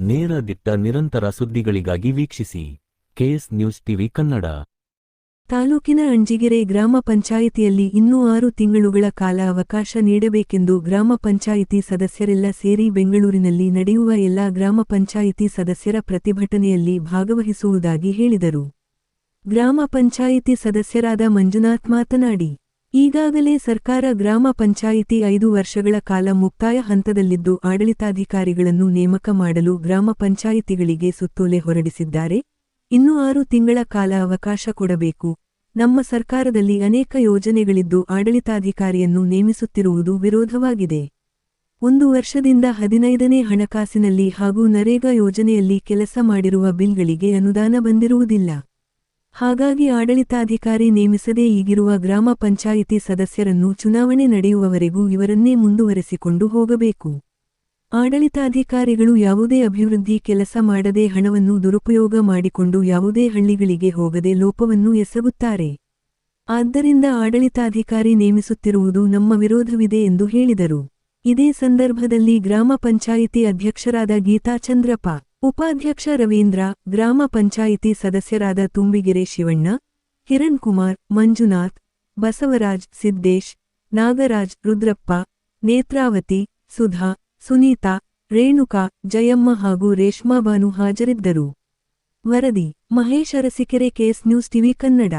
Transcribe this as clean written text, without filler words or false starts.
ನೇರ ದಿಟ್ಟ ನಿರಂತರ ಸುದ್ದಿಗಳಿಗಾಗಿ ವೀಕ್ಷಿಸಿ ಕೆಎಸ್ ನ್ಯೂಸ್ ಟಿವಿ ಕನ್ನಡ. ತಾಲೂಕಿನ ಅಂಜಿಗೆರೆ ಗ್ರಾಮ ಪಂಚಾಯಿತಿಯಲ್ಲಿ ಇನ್ನೂ 6 ತಿಂಗಳುಗಳ ಕಾಲ ಅವಕಾಶ ನೀಡಬೇಕೆಂದು ಗ್ರಾಮ ಪಂಚಾಯಿತಿ ಸದಸ್ಯರೆಲ್ಲ ಸೇರಿ ಬೆಂಗಳೂರಿನಲ್ಲಿ ನಡೆಯುವ ಎಲ್ಲಾ ಗ್ರಾಮ ಪಂಚಾಯಿತಿ ಸದಸ್ಯರ ಪ್ರತಿಭಟನೆಯಲ್ಲಿ ಭಾಗವಹಿಸುವುದಾಗಿ ಹೇಳಿದರು. ಗ್ರಾಮ ಪಂಚಾಯಿತಿ ಸದಸ್ಯರಾದ ಮಂಜುನಾಥ್ ಮಾತನಾಡಿ, ಈಗಾಗಲೇ ಸರ್ಕಾರ ಗ್ರಾಮ ಪಂಚಾಯಿತಿ 5 ವರ್ಷಗಳ ಕಾಲ ಮುಕ್ತಾಯ ಹಂತದಲ್ಲಿದ್ದು ಆಡಳಿತಾಧಿಕಾರಿಗಳನ್ನು ನೇಮಕ ಮಾಡಲು ಗ್ರಾಮ ಪಂಚಾಯಿತಿಗಳಿಗೆ ಸುತ್ತೋಲೆ ಹೊರಡಿಸಿದ್ದಾರೆ. ಇನ್ನೂ 6 ತಿಂಗಳ ಕಾಲ ಅವಕಾಶ ಕೊಡಬೇಕು. ನಮ್ಮ ಸರ್ಕಾರದಲ್ಲಿ ಅನೇಕ ಯೋಜನೆಗಳಿದ್ದು ಆಡಳಿತಾಧಿಕಾರಿಯನ್ನು ನೇಮಿಸುತ್ತಿರುವುದು ವಿರೋಧವಾಗಿದೆ. 1 ವರ್ಷದಿಂದ 15ನೇ ಹಣಕಾಸಿನಲ್ಲಿ ಹಾಗೂ ನರೇಗಾ ಯೋಜನೆಯಲ್ಲಿ ಕೆಲಸ ಮಾಡಿರುವ ಬಿಲ್ಗಳಿಗೆ ಅನುದಾನ ಬಂದಿರುವುದಿಲ್ಲ. ಹಾಗಾಗಿ ಆಡಳಿತಾಧಿಕಾರಿ ನೇಮಿಸದೇ ಈಗಿರುವ ಗ್ರಾಮ ಪಂಚಾಯಿತಿ ಸದಸ್ಯರನ್ನು ಚುನಾವಣೆ ನಡೆಯುವವರೆಗೂ ಇವರನ್ನೇ ಮುಂದುವರೆಸಿಕೊಂಡು ಹೋಗಬೇಕು. ಆಡಳಿತಾಧಿಕಾರಿಗಳು ಯಾವುದೇ ಅಭಿವೃದ್ಧಿ ಕೆಲಸ ಮಾಡದೆ ಹಣವನ್ನು ದುರುಪಯೋಗ ಮಾಡಿಕೊಂಡು ಯಾವುದೇ ಹಳ್ಳಿಗಳಿಗೆ ಹೋಗದೆ ಲೋಪವನ್ನು ಎಸಗುತ್ತಾರೆ. ಆದ್ದರಿಂದ ಆಡಳಿತಾಧಿಕಾರಿ ನೇಮಿಸುತ್ತಿರುವುದು ನಮ್ಮ ವಿರೋಧವಿದೆ ಎಂದು ಹೇಳಿದರು. ಇದೇ ಸಂದರ್ಭದಲ್ಲಿ ಗ್ರಾಮ ಪಂಚಾಯಿತಿ ಅಧ್ಯಕ್ಷರಾದ ಗೀತಾ ಚಂದ್ರಪ್ಪ, ಉಪಾಧ್ಯಕ್ಷ ರವೀಂದ್ರ, ಗ್ರಾಮ ಪಂಚಾಯಿತಿ ಸದಸ್ಯರಾದ ತುಂಬಿಗೆರೆ ಶಿವಣ್ಣ, ಕಿರಣ್ ಕುಮಾರ್, ಮಂಜುನಾಥ್, ಬಸವರಾಜ್, ಸಿದ್ದೇಶ್, ನಾಗರಾಜ್, ರುದ್ರಪ್ಪ, ನೇತ್ರಾವತಿ, ಸುಧಾ, ಸುನೀತಾ, ರೇಣುಕಾ, ಜಯಮ್ಮ ಹಾಗೂ ರೇಷ್ಮಾಬಾನು ಹಾಜರಿದ್ದರು. ವರದಿ Mahesh Arasikere, KS news TV Kannada.